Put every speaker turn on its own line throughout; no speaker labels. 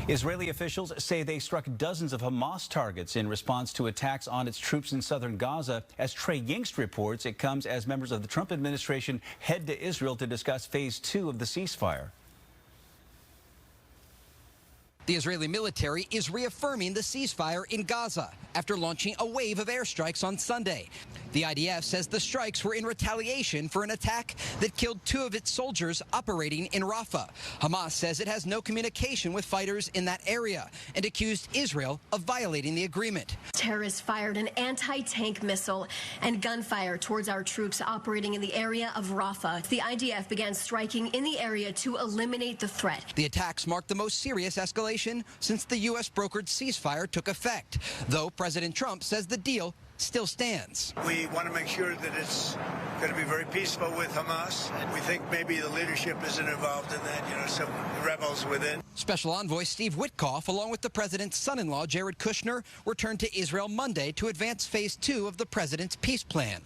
Israeli officials say they struck dozens of Hamas targets in response to attacks on its troops in southern Gaza. As Trey Yingst reports, it comes as members of the Trump administration head to Israel to discuss phase 2 of the ceasefire.
The Israeli military is reaffirming the ceasefire in Gaza after launching a wave of airstrikes on Sunday. The IDF says the strikes were in retaliation for an attack that killed 2 of its soldiers operating in Rafah. Hamas says it has no communication with fighters in that area and accused Israel of violating the agreement.
Terrorists fired an anti-tank missile and gunfire towards our troops operating in the area of Rafah. The IDF began striking in the area to eliminate the threat.
The attacks marked the most serious escalation since the U.S. brokered ceasefire took effect, though President Trump says the deal still stands.
We want to make sure that it's going to be very peaceful with Hamas, and we think maybe the leadership isn't involved in that, some rebels within.
Special Envoy Steve Witkoff, along with the president's son-in-law, Jared Kushner, returned to Israel Monday to advance phase 2 of the president's peace plan.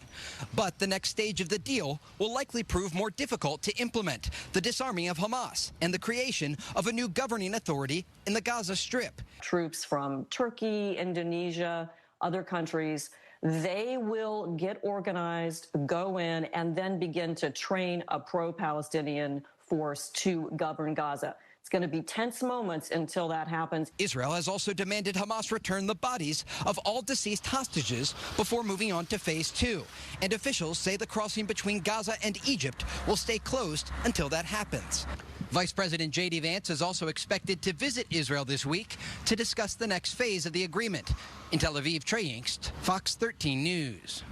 But the next stage of the deal will likely prove more difficult to implement, the disarming of Hamas and the creation of a new governing authority in the Gaza Strip.
Troops from Turkey, Indonesia, other countries, they will get organized, go in, and then begin to train a pro-Palestinian force to govern Gaza. It's going to be tense moments until that happens.
Israel has also demanded Hamas return the bodies of all deceased hostages before moving on to phase 2. And officials say the crossing between Gaza and Egypt will stay closed until that happens. Vice President J.D. Vance is also expected to visit Israel this week to discuss the next phase of the agreement. In Tel Aviv, Trey Yingst, Fox 13 News.